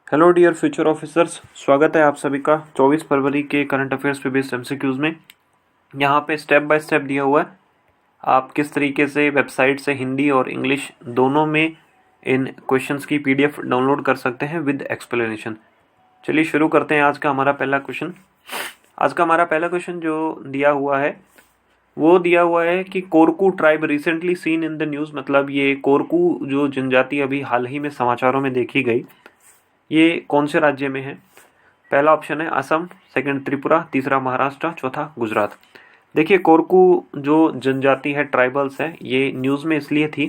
Hello dear future officers, स्वागत है आप सभी का 24 फरवरी के करंट अफेयर्स पे बेस्ड एमसीक्यूज में। यहाँ पे स्टेप बाय स्टेप दिया हुआ है आप किस तरीके से वेबसाइट से हिंदी और इंग्लिश दोनों में इन क्वेश्चंस की पीडीएफ डाउनलोड कर सकते हैं विद एक्सप्लेनेशन। चलिए शुरू करते हैं आज का हमारा पहला क्वेश्चन। आज का हमारा पहला क्वेश्चन जो दिया हुआ है वो दिया हुआ है कि Korku tribe recently seen in the news, मतलब ये कोरकू जो जनजाति अभी हाल ही में समाचारों में देखी गई, ये कौन से राज्य में है? पहला ऑप्शन है असम, सेकंड त्रिपुरा, तीसरा महाराष्ट्र, चौथा गुजरात। देखिए, कोरकू जो जनजाति है, ट्राइबल्स है, ये न्यूज़ में इसलिए थी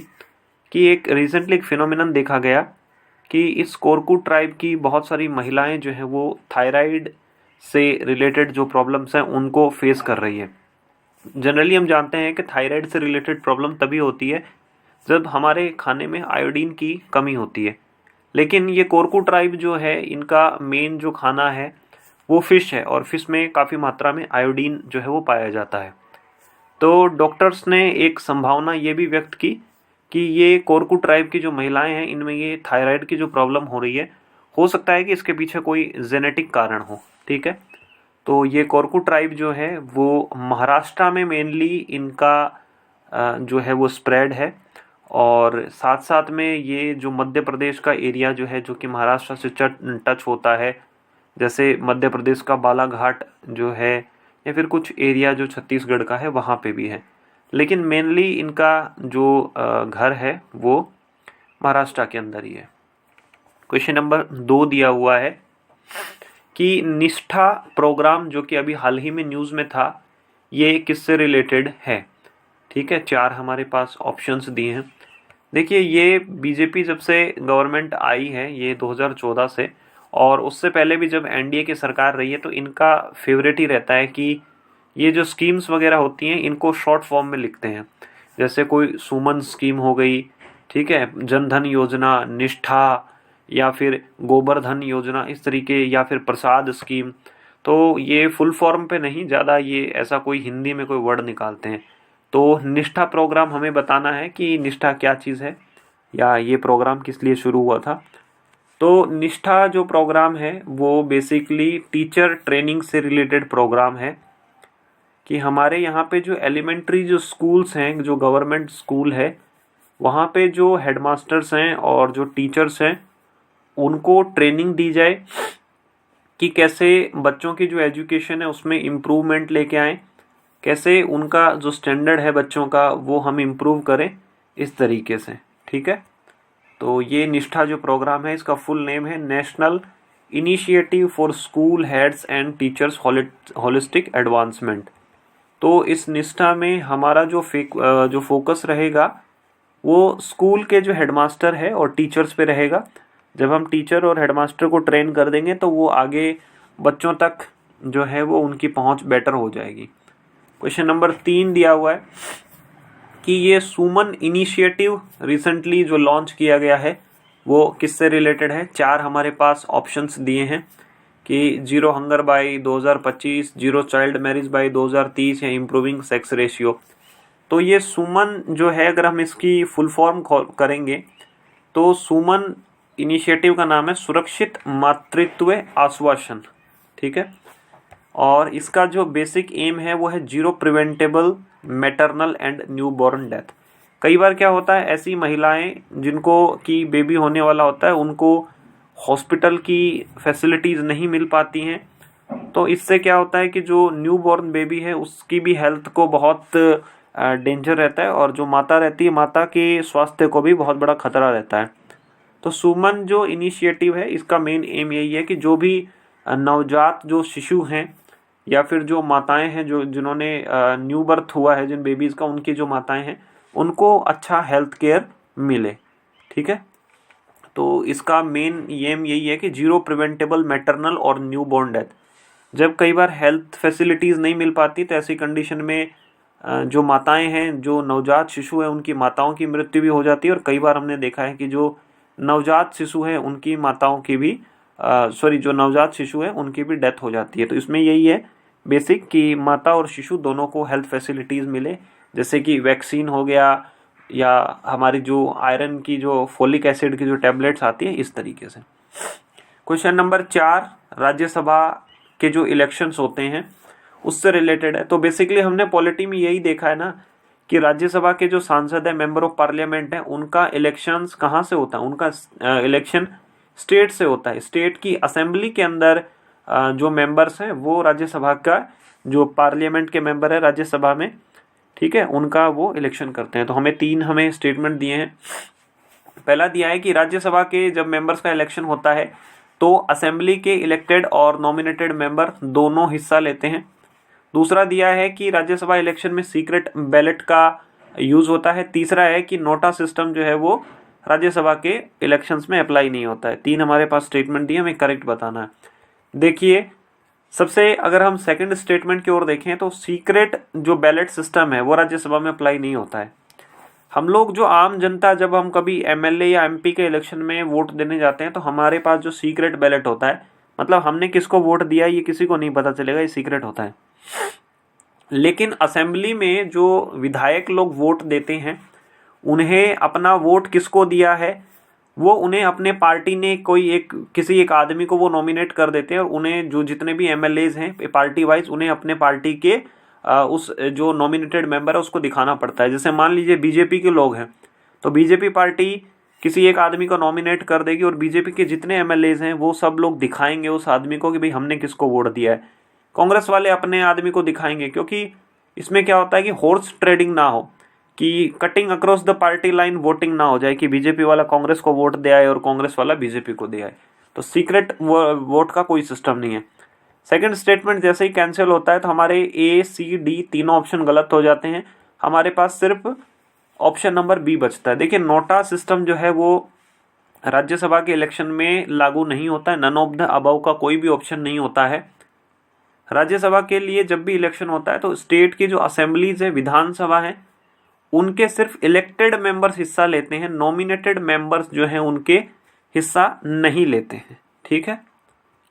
कि एक रिसेंटली एक फिनोमिनन देखा गया कि इस कोरकू ट्राइब की बहुत सारी महिलाएं जो हैं वो थायराइड से रिलेटेड जो प्रॉब्लम्स हैं उनको फेस कर रही है। जनरली हम जानते हैं कि थायराइड से रिलेटेड प्रॉब्लम तभी होती है जब हमारे खाने में आयोडीन की कमी होती है, लेकिन ये कोरकू ट्राइब जो है इनका मेन जो खाना है वो फ़िश है और फिश में काफ़ी मात्रा में आयोडीन जो है वो पाया जाता है। तो डॉक्टर्स ने एक संभावना ये भी व्यक्त की कि ये कोरकू ट्राइब की जो महिलाएं हैं इनमें ये थायराइड की जो प्रॉब्लम हो रही है, हो सकता है कि इसके पीछे कोई जेनेटिक कारण हो। ठीक है, तो ये कोरकू ट्राइब जो है वो महाराष्ट्र में मेनली इनका जो है वो स्प्रेड है, और साथ साथ में ये जो मध्य प्रदेश का एरिया जो है जो कि महाराष्ट्र से टच होता है, जैसे मध्य प्रदेश का बालाघाट जो है या फिर कुछ एरिया जो छत्तीसगढ़ का है वहाँ पे भी है, लेकिन मेनली इनका जो घर है वो महाराष्ट्र के अंदर ही है। क्वेश्चन नंबर 2 दिया हुआ है कि निष्ठा प्रोग्राम जो कि अभी हाल ही में न्यूज़ में था, ये किससे रिलेटेड है? ठीक है, 4 हमारे पास ऑप्शंस दिए हैं। देखिए, ये बीजेपी जब से गवर्नमेंट आई है ये 2014 से, और उससे पहले भी जब एनडीए की सरकार रही है, तो इनका फेवरेट ही रहता है कि ये जो स्कीम्स वगैरह होती हैं इनको शॉर्ट फॉर्म में लिखते हैं। जैसे कोई सुमन स्कीम हो गई, ठीक है, जनधन योजना, निष्ठा, या फिर गोबर्धन योजना, इस तरीके, या फिर प्रसाद स्कीम। तो ये फुल फॉर्म पे नहीं ज़्यादा ये ऐसा कोई हिंदी में कोई वर्ड निकालते हैं। तो निष्ठा प्रोग्राम हमें बताना है कि निष्ठा क्या चीज़ है या ये प्रोग्राम किस लिए शुरू हुआ था। तो निष्ठा जो प्रोग्राम है वो बेसिकली टीचर ट्रेनिंग से रिलेटेड प्रोग्राम है कि हमारे यहाँ पे जो एलिमेंट्री जो स्कूल्स हैं, जो गवर्नमेंट स्कूल है, वहाँ पे जो हेडमास्टर्स हैं और जो टीचर्स हैं उनको ट्रेनिंग दी जाए कि कैसे बच्चों की जो एजुकेशन है उसमें इम्प्रूवमेंट लेके आएँ, कैसे उनका जो स्टैंडर्ड है बच्चों का वो हम इम्प्रूव करें, इस तरीके से। ठीक है, तो ये निष्ठा जो प्रोग्राम है इसका फुल नेम है national initiative for school heads and teachers holistic advancement. तो इस निष्ठा में हमारा जो फोकस रहेगा वो स्कूल के जो हेडमास्टर है और टीचर्स पे रहेगा। जब हम टीचर और हेडमास्टर को ट्रेन कर देंगे तो वो आगे बच्चों तक जो है वो उनकी पहुंच बेटर हो जाएगी। क्वेश्चन नंबर 3 दिया हुआ है कि ये सुमन इनिशिएटिव रिसेंटली जो लॉन्च किया गया है वो किससे रिलेटेड है? 4 हमारे पास ऑप्शंस दिए हैं कि zero hunger by 2025, zero child marriage by 2030 या इम्प्रूविंग सेक्स रेशियो। तो ये सुमन जो है, अगर हम इसकी फुल फॉर्म करेंगे तो सुमन इनिशिएटिव का नाम है सुरक्षित मातृत्व आश्वासन। ठीक है, और इसका जो बेसिक एम है वो है zero preventable maternal and newborn death. कई बार क्या होता है, ऐसी महिलाएं जिनको की बेबी होने वाला होता है उनको हॉस्पिटल की फैसिलिटीज़ नहीं मिल पाती हैं, तो इससे क्या होता है कि जो न्यूबॉर्न बेबी है उसकी भी हेल्थ को बहुत डेंजर रहता है, और जो माता रहती है माता के स्वास्थ्य को भी बहुत बड़ा खतरा रहता है। तो सुमन जो इनिशिएटिव है इसका मेन एम यही है कि जो भी नवजात जो शिशु हैं या फिर जो माताएं हैं जो जिन्होंने न्यू बर्थ हुआ है जिन बेबीज़ का, उनकी जो माताएं हैं उनको अच्छा हेल्थ केयर मिले। ठीक है, तो इसका मेन एम यही है कि जीरो प्रिवेंटेबल मैटरनल और न्यू बॉर्न डेथ। जब कई बार हेल्थ फैसिलिटीज़ नहीं मिल पाती तो ऐसी कंडीशन में जो माताएं हैं, जो नवजात शिशु है, उनकी माताओं की मृत्यु भी हो जाती है, और कई बार हमने देखा है कि जो नवजात शिशु है उनकी माताओं की भी जो नवजात शिशु है उनकी भी डेथ हो जाती है। तो इसमें यही है बेसिक कि माता और शिशु दोनों को हेल्थ फैसिलिटीज़ मिले, जैसे कि वैक्सीन हो गया या हमारी जो आयरन की जो फोलिक एसिड की जो टैबलेट्स आती है, इस तरीके से। क्वेश्चन नंबर 4 राज्यसभा के जो इलेक्शंस होते हैं उससे रिलेटेड है। तो बेसिकली हमने पॉलिटी में यही देखा है ना कि राज्यसभा के जो सांसद है, मेंबर ऑफ पार्लियामेंट है, उनका इलेक्शंस कहाँ से होता है? उनका इलेक्शन स्टेट से होता है। स्टेट की असेंबली के अंदर जो मेंबर्स हैं वो राज्यसभा का, जो पार्लियामेंट के मेंबर है राज्यसभा में, ठीक है, उनका वो इलेक्शन करते हैं। तो हमें स्टेटमेंट दिए हैं। पहला दिया है कि राज्यसभा के जब मेंबर्स का इलेक्शन होता है तो असेंबली के इलेक्टेड और नॉमिनेटेड मेंबर दोनों हिस्सा लेते हैं। दूसरा दिया है कि राज्यसभा इलेक्शन में सीक्रेट बैलेट का यूज होता है। तीसरा है कि नोटा सिस्टम जो है वो राज्यसभा के इलेक्शंस में अप्लाई नहीं होता है। 3 हमारे पास स्टेटमेंट दिए, हमें करेक्ट बताना है। देखिए, सबसे अगर हम सेकंड स्टेटमेंट की ओर देखें तो सीक्रेट जो बैलेट सिस्टम है वो राज्यसभा में अप्लाई नहीं होता है। हम लोग जो आम जनता, जब हम कभी एमएलए या एमपी के इलेक्शन में वोट देने जाते हैं तो हमारे पास जो सीक्रेट बैलेट होता है, मतलब हमने किसको वोट दिया ये किसी को नहीं पता चलेगा, ये सीक्रेट होता है। लेकिन असेंबली में जो विधायक लोग वोट देते हैं, उन्हें अपना वोट किसको दिया है वो उन्हें अपने पार्टी ने किसी एक आदमी को वो नॉमिनेट कर देते हैं और उन्हें जो जितने भी एमएलएज हैं पार्टी वाइज, उन्हें अपने पार्टी के उस जो नॉमिनेटेड मेंबर है उसको दिखाना पड़ता है। जैसे मान लीजिए बीजेपी के लोग हैं तो बीजेपी पार्टी किसी एक आदमी को नॉमिनेट कर देगी और बीजेपी के जितने एमएलएज हैं वो सब लोग दिखाएंगे उस आदमी को कि भाई हमने किसको वोट दिया है। कांग्रेस वाले अपने आदमी को दिखाएंगे, क्योंकि इसमें क्या होता है कि हॉर्स ट्रेडिंग ना हो, कि cutting across the party line voting ना हो जाए कि बीजेपी वाला कांग्रेस को वोट दे आए और कांग्रेस वाला बीजेपी को दे आए। तो सीक्रेट वोट का कोई सिस्टम नहीं है। सेकंड स्टेटमेंट जैसे ही कैंसिल होता है तो हमारे ए सी डी तीनों ऑप्शन गलत हो जाते हैं। हमारे पास सिर्फ ऑप्शन नंबर बी बचता है। देखिए, नोटा सिस्टम जो है वो राज्यसभा के इलेक्शन में लागू नहीं होता है। नन ऑफ द अबव का कोई भी ऑप्शन नहीं होता है। राज्यसभा के लिए जब भी इलेक्शन होता है तो स्टेट की जो असेंबलीज है, विधानसभा है, उनके सिर्फ इलेक्टेड मेंबर्स हिस्सा लेते हैं। नॉमिनेटेड मेंबर्स जो हैं उनके हिस्सा नहीं लेते हैं। ठीक है,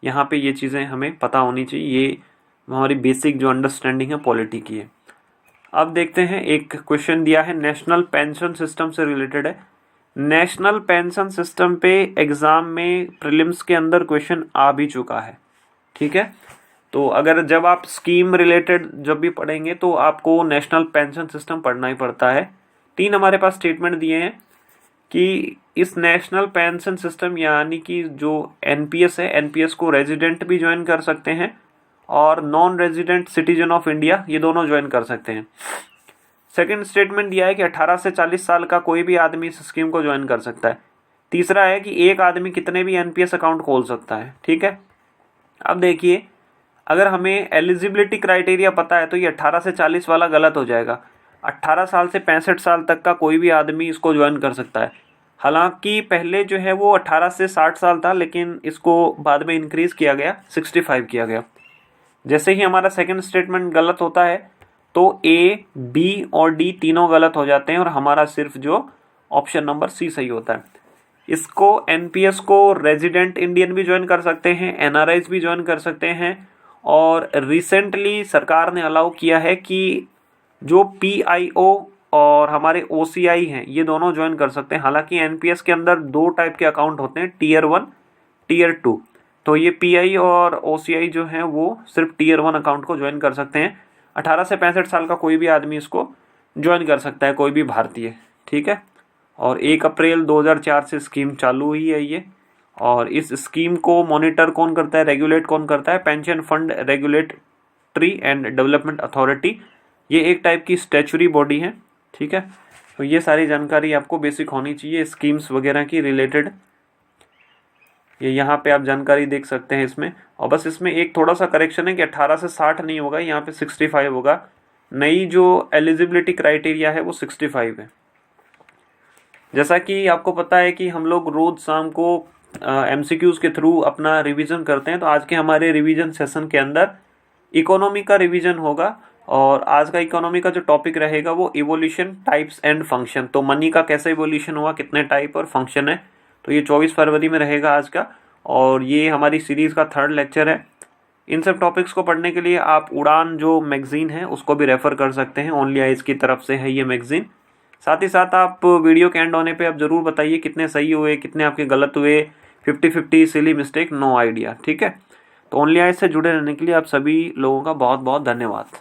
यहाँ पे ये चीज़ें हमें पता होनी चाहिए। ये हमारी बेसिक जो अंडरस्टैंडिंग है पॉलिटी की है। अब देखते हैं, एक क्वेश्चन दिया है नेशनल पेंशन सिस्टम से रिलेटेड है। नेशनल पेंशन सिस्टम पे एग्जाम में प्रीलिम्स के अंदर क्वेश्चन आ भी चुका है। ठीक है, तो अगर जब आप स्कीम रिलेटेड जब भी पढ़ेंगे तो आपको नेशनल पेंशन सिस्टम पढ़ना ही पड़ता है। 3 हमारे पास स्टेटमेंट दिए हैं कि इस नेशनल पेंशन सिस्टम यानी कि जो एनपीएस है, एनपीएस को रेजिडेंट भी ज्वाइन कर सकते हैं और non resident citizen of India ये दोनों ज्वाइन कर सकते हैं। सेकंड स्टेटमेंट दिया है कि 18 से 40 साल का कोई भी आदमी इस स्कीम को ज्वाइन कर सकता है। तीसरा है कि एक आदमी कितने भी एनपीएस अकाउंट खोल सकता है। ठीक है, अब देखिए, अगर हमें एलिजिबिलिटी क्राइटेरिया पता है तो ये 18 से 40 वाला गलत हो जाएगा। 18 साल से 65 साल तक का कोई भी आदमी इसको ज्वाइन कर सकता है। हालांकि पहले जो है वो 18 से 60 साल था, लेकिन इसको बाद में इंक्रीज किया गया, 65 किया गया। जैसे ही हमारा सेकंड स्टेटमेंट गलत होता है तो ए, बी और डी तीनों गलत हो जाते हैं और हमारा सिर्फ जो ऑप्शन नंबर सी सही होता है। इसको एनपीएस को रेजिडेंट इंडियन भी ज्वाइन कर सकते हैं, एनआरआईज भी ज्वाइन कर सकते हैं और रिसेंटली सरकार ने अलाउ किया है कि जो पीआईओ और हमारे ओसीआई हैं ये दोनों ज्वाइन कर सकते हैं। हालांकि एनपीएस के अंदर 2 टाइप के अकाउंट होते हैं, टीयर 1, टीयर 2। तो ये पीआई और ओसीआई जो हैं वो सिर्फ टीयर 1 अकाउंट को ज्वाइन कर सकते हैं। 18 से 65 साल का कोई भी आदमी इसको ज्वाइन कर सकता है, कोई भी भारतीय। ठीक है, और 1 अप्रैल 2004 से स्कीम चालू हुई है ये। और इस स्कीम को मॉनिटर कौन करता है, रेगुलेट कौन करता है? Pension fund regulatory and development authority. ये एक टाइप की स्टैच्यूरी बॉडी है। ठीक है, तो ये सारी जानकारी आपको बेसिक होनी चाहिए स्कीम्स वगैरह की रिलेटेड। ये यहाँ पे आप जानकारी देख सकते हैं इसमें। और बस इसमें एक थोड़ा सा करेक्शन है कि 18 से 60 नहीं होगा, यहाँ पे 65 होगा। नई जो एलिजिबिलिटी क्राइटेरिया है वो 65 है। जैसा कि आपको पता है कि हम लोग रोज शाम को एमसीक्यूज के थ्रू अपना रिवीजन करते हैं, तो आज के हमारे रिवीजन सेशन के अंदर इकोनॉमी का रिवीजन होगा। और आज का इकोनॉमी का जो टॉपिक रहेगा वो इवोल्यूशन, टाइप्स एंड फंक्शन। तो मनी का कैसे इवोल्यूशन हुआ, कितने टाइप और फंक्शन है, तो ये 24 फरवरी में रहेगा आज का। और ये हमारी सीरीज का 3rd लेक्चर है। इन सब टॉपिक्स को पढ़ने के लिए आप उड़ान जो मैगजीन है उसको भी रेफर कर सकते हैं। ओनली आइज की तरफ से है ये मैगजीन। साथ ही साथ आप वीडियो के एंड होने पे आप ज़रूर बताइए कितने सही हुए, कितने आपके गलत हुए, 50-50 सिली मिस्टेक नो आइडिया। ठीक है, तो ओनली आई से जुड़े रहने के लिए आप सभी लोगों का बहुत बहुत धन्यवाद।